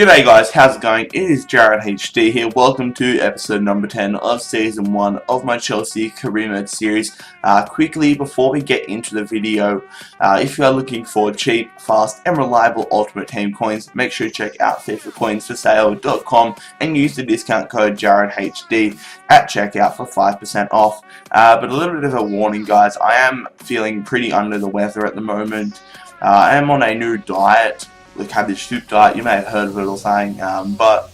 G'day guys, how's it going? It is Jared HD here. Welcome to episode number 10 of season 1 of my Chelsea career mode series. Quickly, before we get into the video, if you are looking for cheap, fast and reliable Ultimate Team coins, make sure to check out FIFAcoinsforsale.com and use the discount code JaredHD at checkout for 5% off. But a little bit of a warning guys, I am feeling pretty under the weather at the moment. I am on a new diet, the cabbage soup diet. You may have heard of it or something, but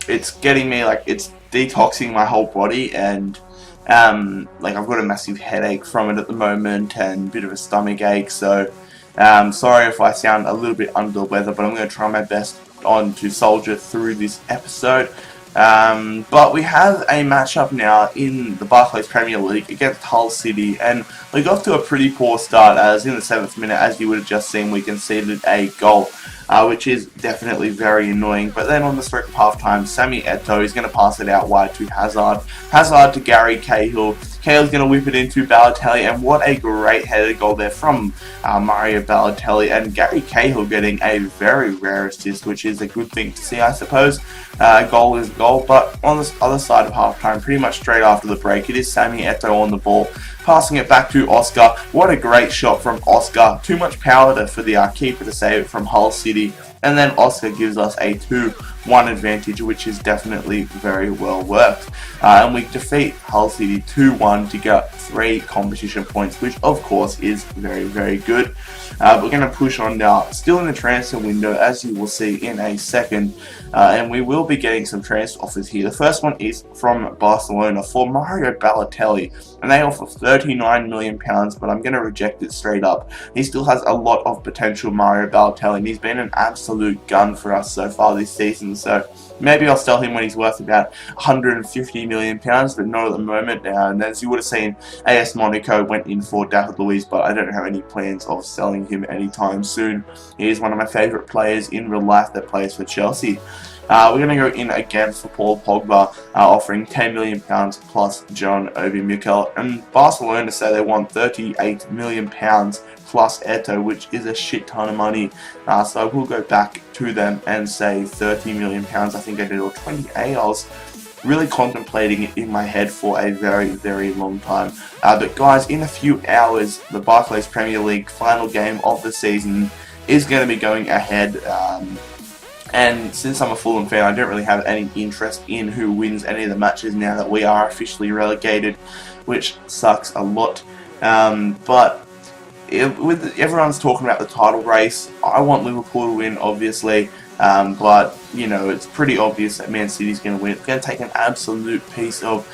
it's getting me, like, it's detoxing my whole body, and like, I've got a massive headache from it at the moment and a bit of a stomach ache, so sorry if I sound a little bit under the weather, but I'm going to try my best to soldier through this episode. But we have a matchup now in the Barclays Premier League against Hull City, and we got to a pretty poor start, as in the 7th minute, as you would have just seen, we conceded a goal, which is definitely very annoying. But then on the stroke of half-time, S1E10 is going to pass it out wide to Hazard to Gary Cahill. Cahill's going to whip it into Balotelli, and what a great headed goal there from Mario Balotelli, and Gary Cahill getting a very rare assist, which is a good thing to see, I suppose. Goal is goal, but on the other side of halftime, pretty much straight after the break, it is S1E10 on the ball, passing it back to Oscar. What a great shot from Oscar. Too much power for the keeper to save it from Hull City, and then Oscar gives us a 2-1 advantage, which is definitely very well worked. And we defeat Hull City 2-1 to get 3 competition points, which of course is very, very good. We're going to push on now, still in the transfer window, as you will see in a second, and we will be getting some transfer offers here. The first one is from Barcelona for Mario Balotelli, and they offer £39 million, but I'm going to reject it straight up. He still has a lot of potential, Mario Balotelli, and he's been an absolute gun for us so far this season, so maybe I'll sell him when he's worth about £150 million, but not at the moment. And as you would have seen, AS Monaco went in for David Luiz, but I don't have any plans of selling him anytime soon. He is one of my favourite players in real life that plays for Chelsea. We're going to go in again for Paul Pogba, offering £10 million plus John Obi Mikel, and Barcelona say they want £38 million plus Eto'o, which is a shit ton of money. So I will go back to them and say £30 million, I think I did, or 28. I was really contemplating it in my head for a very, very long time. But guys, in a few hours, the Barclays Premier League final game of the season is going to be going ahead. And since I'm a Fulham fan, I don't really have any interest in who wins any of the matches now that we are officially relegated, which sucks a lot. But with everyone's talking about the title race, I want Liverpool to win, obviously. But you know, it's pretty obvious that Man City's going to win. It's going to take an absolute piece of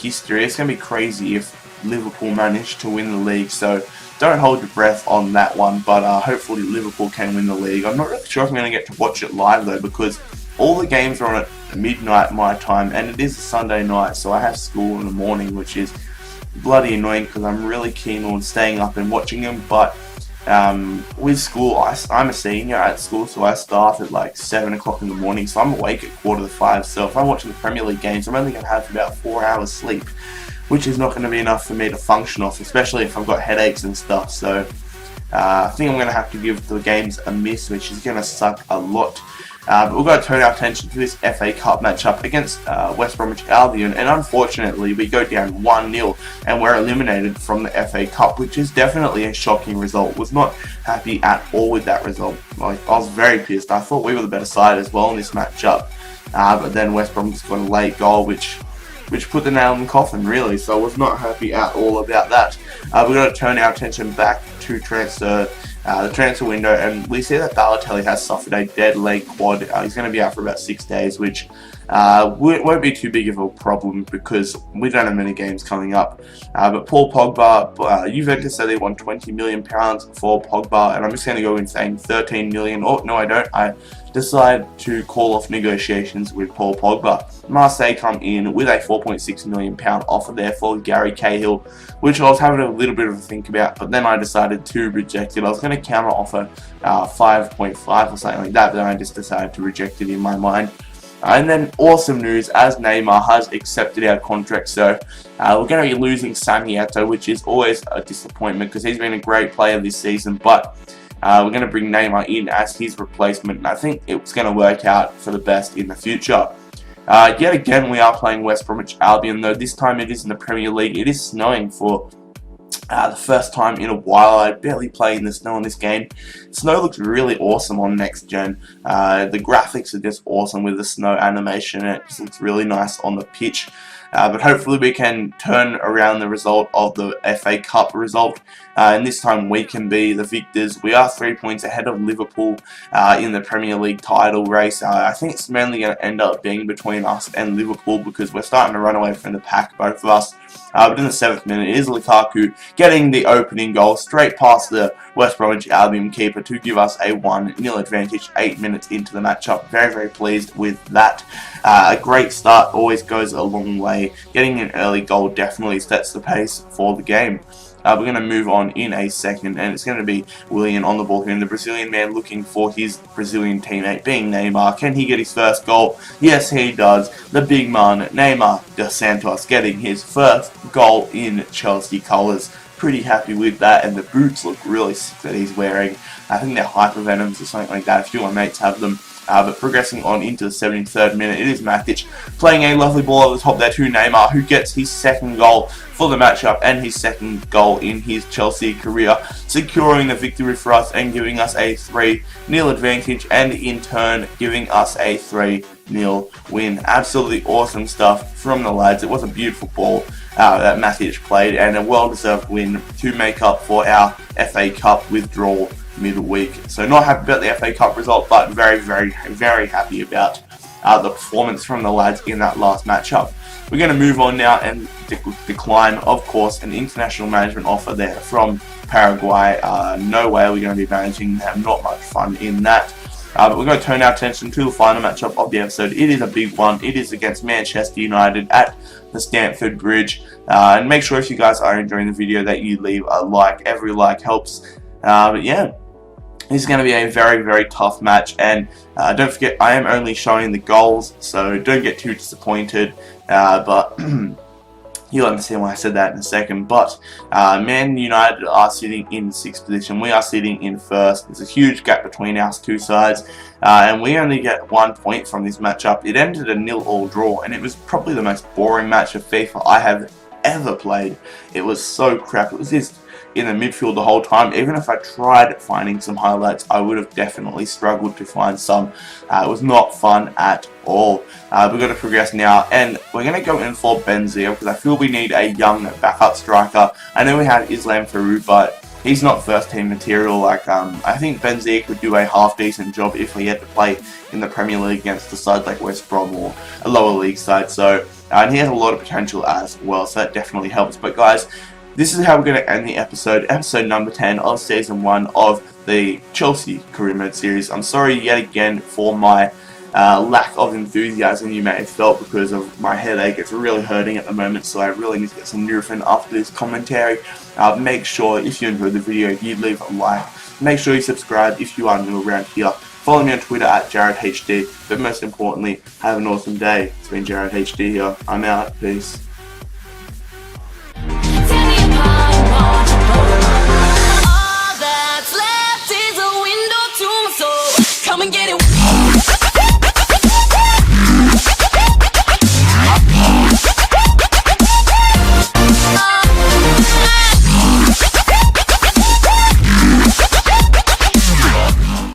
history. It's going to be crazy if Liverpool manage to win the league. So don't hold your breath on that one, but hopefully Liverpool can win the league. I'm not really sure if I'm going to get to watch it live though, because all the games are on at midnight my time, and it is a Sunday night, so I have school in the morning, which is bloody annoying because I'm really keen on staying up and watching them. But with school, I'm a senior at school, so I start at like 7 o'clock in the morning, so I'm awake at 4:45. So if I'm watching the Premier League games, I'm only going to have about 4 hours sleep, which is not going to be enough for me to function off, especially if I've got headaches and stuff. So I think I'm going to have to give the games a miss, which is going to suck a lot. But we've got to turn our attention to this FA Cup matchup against West Bromwich Albion, and unfortunately we go down 1-0 and we're eliminated from the FA Cup, which is definitely a shocking result. Was not happy at all with that result. Like, I was very pissed. I thought we were the better side as well in this matchup, but then West Brom just got a late goal, which put the nail in the coffin, really. So I was not happy at all about that. We've got to turn our attention back to the transfer window, and we see that Balotelli has suffered a dead leg quad. He's going to be out for about 6 days, which won't be too big of a problem because we don't have many games coming up. But Paul Pogba, Juventus said they want £20 million for Pogba, and I'm just going to go in saying 13 million. Oh, no, I don't. I decide to call off negotiations with Paul Pogba. Marseille come in with a £4.6 million offer there for Gary Cahill, which I was having a little bit of a think about, but then I decided to reject it. I was going to counter offer 5.5 or something like that, but then I just decided to reject it in my mind. And then awesome news, as Neymar has accepted our contract, so we're going to be losing S1E10, which is always a disappointment because he's been a great player this season, but We're going to bring Neymar in as his replacement, and I think it's going to work out for the best in the future. Yet again, we are playing West Bromwich Albion, though this time it is in the Premier League. It is snowing for the first time in a while. I barely play in the snow in this game. Snow looks really awesome on next gen. The graphics are just awesome with the snow animation. It just looks really nice on the pitch. But hopefully we can turn around the result of the FA Cup result, and this time we can be the victors. We are 3 points ahead of Liverpool in the Premier League title race. I think it's mainly going to end up being between us and Liverpool because we're starting to run away from the pack, both of us. But in the 7th minute, it is Lukaku getting the opening goal straight past the West Bromwich Albion keeper to give us a 1-0 advantage 8 minutes into the matchup. Very, very pleased with that. A great start always goes a long way. Getting an early goal definitely sets the pace for the game. We're going to move on in a second, and it's going to be Willian on the ball here, and the Brazilian man looking for his Brazilian teammate, being Neymar. Can he get his first goal? Yes, he does. The big man, Neymar dos Santos, getting his first goal in Chelsea colours. Pretty happy with that, and the boots look really sick that he's wearing. I think they're Hypervenoms or something like that. A few of my mates have them. But progressing on into the 73rd minute, it is Matic playing a lovely ball over the top there to Neymar, who gets his second goal for the matchup and his second goal in his Chelsea career, securing the victory for us and giving us a 3-0 advantage, and in turn giving us a 3-0 win. Absolutely awesome stuff from the lads. It was a beautiful ball that Matic played, and a well-deserved win to make up for our FA Cup withdrawal midweek. So not happy about the FA Cup result, but very, very, very happy about the performance from the lads in that last matchup. We're going to move on now and decline, of course, an international management offer there from Paraguay. No way we're going to be managing them. Not much fun in that. But we're going to turn our attention to the final matchup of the episode. It is a big one. It is against Manchester United at the Stamford Bridge. And make sure if you guys are enjoying the video that you leave a like. Every like helps. But yeah. This is going to be a very, very tough match, and don't forget I am only showing the goals, so don't get too disappointed, but you'll understand why I said that in a second. But Man United are sitting in 6th position, we are sitting in 1st. There's a huge gap between our two sides, and we only get 1 point from this matchup. It ended a 0-0 draw, and it was probably the most boring match of FIFA I have ever played. It was so crap. It was just in the midfield the whole time. Even if I tried finding some highlights, I would have definitely struggled to find some. It was not fun at all. We're going to progress now, and we're going to go in for Benzia because I feel we need a young backup striker. I know we have Islam Farouk, but he's not first team material. I think Benzia could do a half decent job if he had to play in the Premier League against the side like West Brom or a lower league side. So and he has a lot of potential as well, so that definitely helps. But guys, this is how we're going to end the episode number 10 of Season 1 of the Chelsea Career Mode series. I'm sorry yet again for my lack of enthusiasm you may have felt because of my headache. It's really hurting at the moment, so I really need to get some Nurofen after this commentary. Make sure, if you enjoyed the video, you leave a like. Make sure you subscribe if you are new around here. Follow me on Twitter at JaredHD, but most importantly, have an awesome day. It's been JaredHD here. I'm out. Peace.